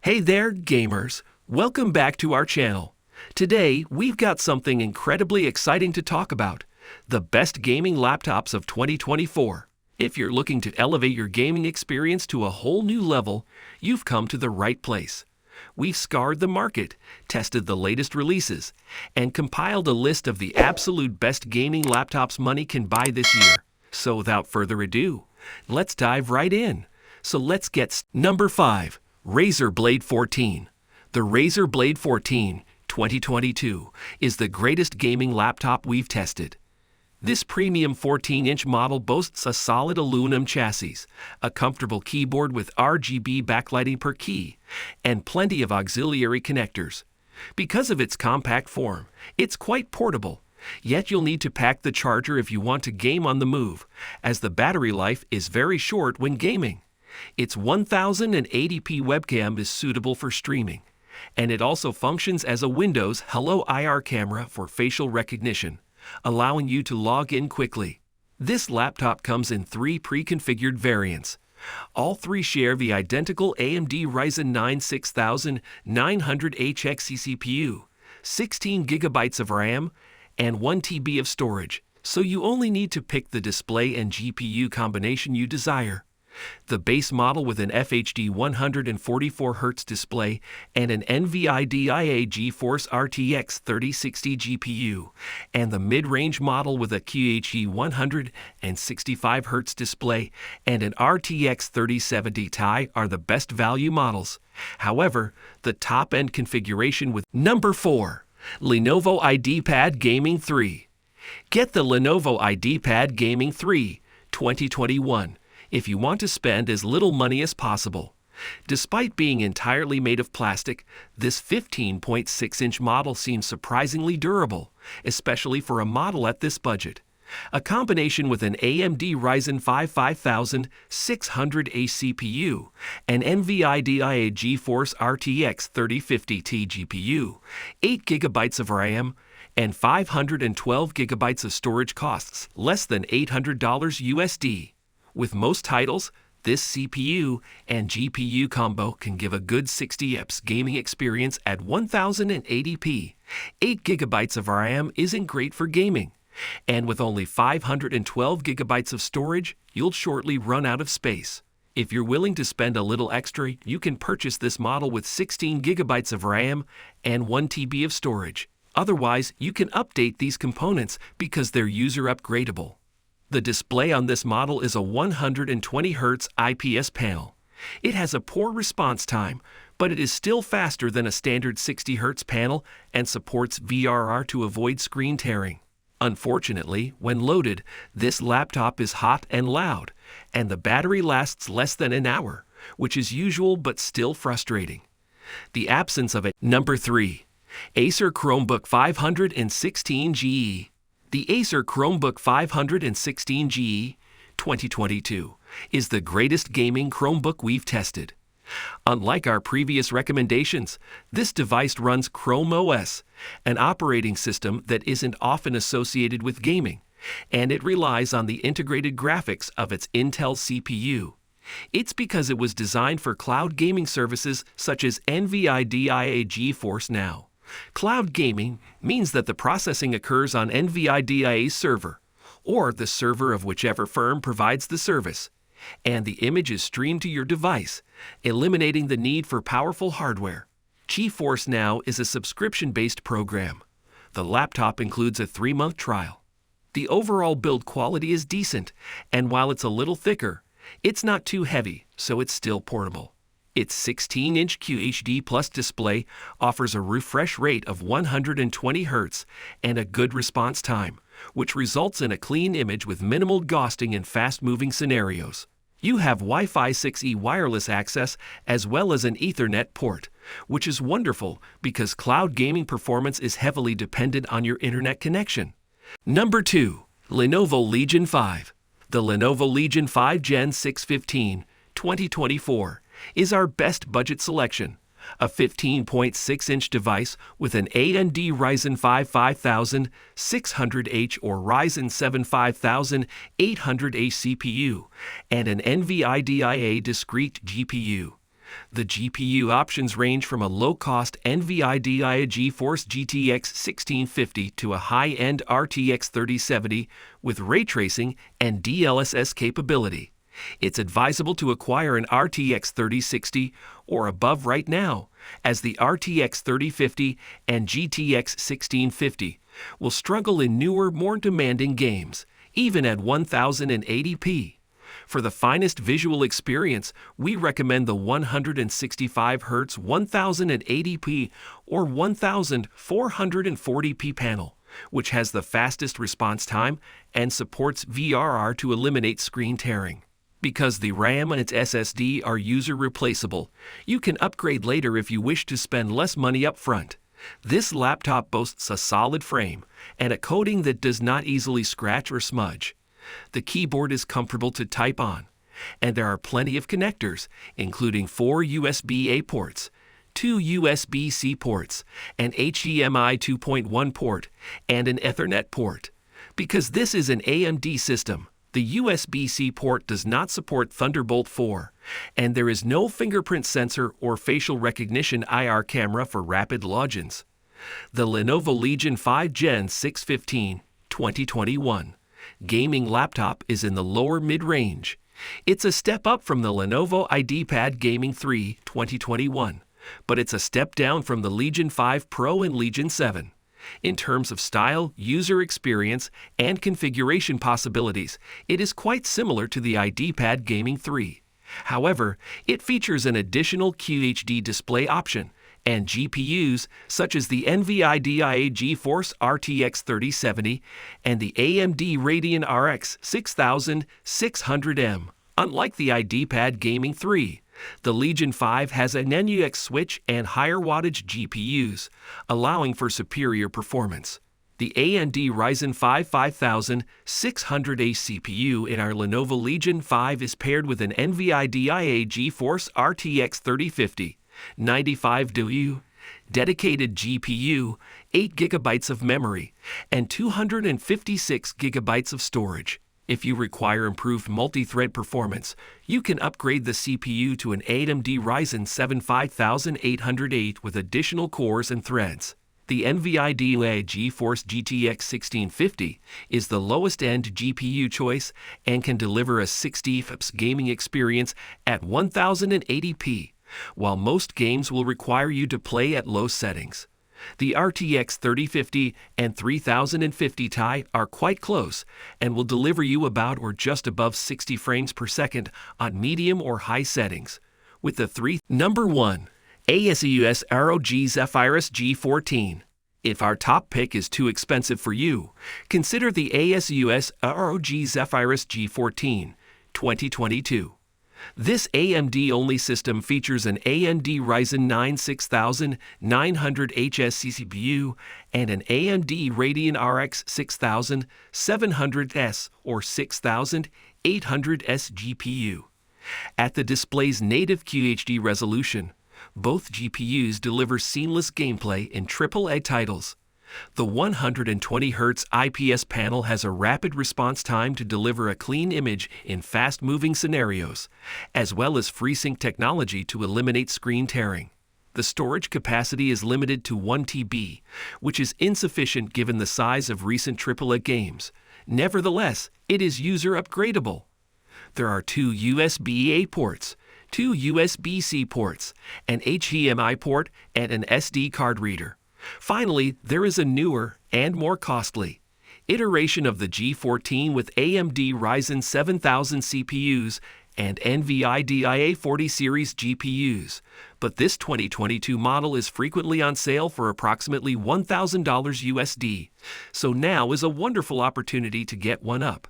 Hey there, gamers! Welcome back to our channel. Today, we've got something incredibly exciting to talk about: the best gaming laptops of 2024. If you're looking to elevate your gaming experience to a whole new level, you've come to the right place. We've scoured the market, tested the latest releases, and compiled a list of the absolute best gaming laptops money can buy this year. So without further ado, let's dive right in. Number 5. Razer Blade 14. The Razer Blade 14 2022 is the greatest gaming laptop we've tested. This premium 14-inch model boasts a solid aluminum chassis, a comfortable keyboard with RGB backlighting per key, and plenty of auxiliary connectors. Because of its compact form, it's quite portable, yet you'll need to pack the charger if you want to game on the move, as the battery life is very short when gaming. Its 1080p webcam is suitable for streaming, and it also functions as a Windows Hello IR camera for facial recognition, allowing you to log in quickly. This laptop comes in 3 pre-configured variants. All 3 share the identical AMD Ryzen 9 6900HX CPU, 16 GB of RAM, and 1 TB of storage, so you only need to pick the display and GPU combination you desire. The base model with an FHD 144Hz display and an NVIDIA GeForce RTX 3060 GPU, and the mid-range model with a QHD 165Hz display and an RTX 3070 Ti are the best value models. However, the top-end configuration with Number 4. Lenovo IdeaPad Gaming 3. Get the Lenovo IdeaPad Gaming 3 2021 if you want to spend as little money as possible. Despite being entirely made of plastic, this 15.6-inch model seems surprisingly durable, especially for a model at this budget. A combination with an AMD Ryzen 5 5600H CPU, an NVIDIA GeForce RTX 3050 Ti GPU, 8 GB of RAM, and 512 GB of storage costs less than $800 USD. With most titles, this CPU and GPU combo can give a good 60 fps gaming experience at 1080p. 8 GB of RAM isn't great for gaming, and with only 512 GB of storage, you'll shortly run out of space. If you're willing to spend a little extra, you can purchase this model with 16 GB of RAM and 1 TB of storage. Otherwise, you can update these components because they're user upgradable. The display on this model is a 120Hz IPS panel. It has a poor response time, but it is still faster than a standard 60Hz panel and supports VRR to avoid screen tearing. Unfortunately, when loaded, this laptop is hot and loud, and the battery lasts less than an hour, which is usual but still frustrating. The absence of it. Number 3. Acer Chromebook 516GE. The Acer Chromebook 516GE 2022 is the greatest gaming Chromebook we've tested. Unlike our previous recommendations, this device runs Chrome OS, an operating system that isn't often associated with gaming, and it relies on the integrated graphics of its Intel CPU. It's because it was designed for cloud gaming services such as NVIDIA GeForce Now. Cloud gaming means that the processing occurs on NVIDIA's server, or the server of whichever firm provides the service, and the image is streamed to your device, eliminating the need for powerful hardware. GeForce Now is a subscription-based program. The laptop includes a 3-month trial. The overall build quality is decent, and while it's a little thicker, it's not too heavy, so it's still portable. Its 16-inch QHD Plus display offers a refresh rate of 120 Hz and a good response time, which results in a clean image with minimal ghosting in fast-moving scenarios. You have Wi-Fi 6E wireless access as well as an Ethernet port, which is wonderful because cloud gaming performance is heavily dependent on your internet connection. Number 2. Lenovo Legion 5. The Lenovo Legion 5 Gen 615 2024 is our best budget selection. A 15.6-inch device with an AMD Ryzen 5 5600H or Ryzen 7 5800H CPU and an NVIDIA discrete GPU. The GPU options range from a low-cost NVIDIA GeForce GTX 1650 to a high-end RTX 3070 with ray tracing and DLSS capability. It's advisable to acquire an RTX 3060 or above right now, as the RTX 3050 and GTX 1650 will struggle in newer, more demanding games, even at 1080p. For the finest visual experience, we recommend the 165Hz 1080p or 1440p panel, which has the fastest response time and supports VRR to eliminate screen tearing. Because the RAM and its SSD are user replaceable, you can upgrade later if you wish to spend less money up front. This laptop boasts a solid frame and a coating that does not easily scratch or smudge. The keyboard is comfortable to type on, and there are plenty of connectors, including 4 USB-A ports, 2 USB-C ports, an HDMI 2.1 port, and an Ethernet port. Because this is an AMD system, the USB-C port does not support Thunderbolt 4, and there is no fingerprint sensor or facial recognition IR camera for rapid logins. The Lenovo Legion 5 Gen 615 2021 gaming laptop is in the lower mid-range. It's a step up from the Lenovo IdeaPad Gaming 3 2021, but it's a step down from the Legion 5 Pro and Legion 7. In terms of style, user experience, and configuration possibilities, it is quite similar to the IdeaPad Gaming 3. However, it features an additional QHD display option and GPUs such as the NVIDIA GeForce RTX 3070 and the AMD Radeon RX 6600M. Unlike the IdeaPad Gaming 3, the Legion 5 has an NUX switch and higher wattage GPUs, allowing for superior performance. The AMD Ryzen 5 5600H CPU in our Lenovo Legion 5 is paired with an NVIDIA GeForce RTX 3050, 95W, dedicated GPU, 8 GB of memory, and 256 GB of storage. If you require improved multi-thread performance, you can upgrade the CPU to an AMD Ryzen 7 5808 with additional cores and threads. The NVIDIA GeForce GTX 1650 is the lowest-end GPU choice and can deliver a 60 FPS gaming experience at 1080p, while most games will require you to play at low settings. The RTX 3050 and 3050 Ti are quite close and will deliver you about or just above 60 frames per second on medium or high settings. With the Number 1. ASUS ROG Zephyrus G14. If our top pick is too expensive for you, consider the ASUS ROG Zephyrus G14 2022. This AMD-only system features an AMD Ryzen 9 6900HS CPU and an AMD Radeon RX 6700S or 6800S GPU. At the display's native QHD resolution, both GPUs deliver seamless gameplay in AAA titles. The 120Hz IPS panel has a rapid response time to deliver a clean image in fast-moving scenarios, as well as FreeSync technology to eliminate screen tearing. The storage capacity is limited to 1 TB, which is insufficient given the size of recent AAA games. Nevertheless, it is user upgradable. There are 2 USB-A ports, 2 USB-C ports, an HDMI port, and an SD card reader. Finally, there is a newer and more costly iteration of the G14 with AMD Ryzen 7000 CPUs and NVIDIA 40 series GPUs, but this 2022 model is frequently on sale for approximately $1,000 USD, so now is a wonderful opportunity to get one up.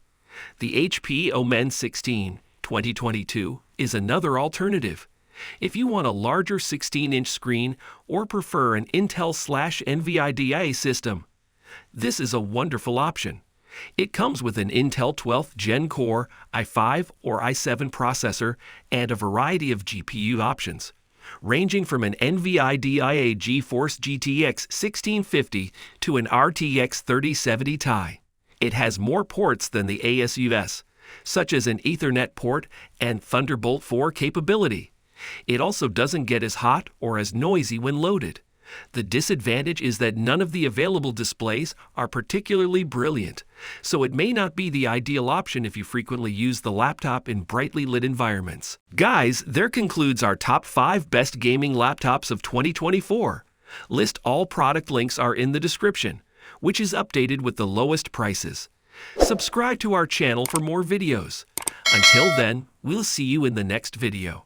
The HP Omen 16 2022 is another alternative. If you want a larger 16-inch screen or prefer an Intel/NVIDIA system, this is a wonderful option. It comes with an Intel 12th Gen Core i5 or i7 processor and a variety of GPU options, ranging from an NVIDIA GeForce GTX 1650 to an RTX 3070 Ti. It has more ports than the ASUS, such as an Ethernet port and Thunderbolt 4 capability. It also doesn't get as hot or as noisy when loaded. The disadvantage is that none of the available displays are particularly brilliant, so it may not be the ideal option if you frequently use the laptop in brightly lit environments. Guys, there concludes our top 5 best gaming laptops of 2024. List all product links are in the description, which is updated with the lowest prices. Subscribe to our channel for more videos. Until then, we'll see you in the next video.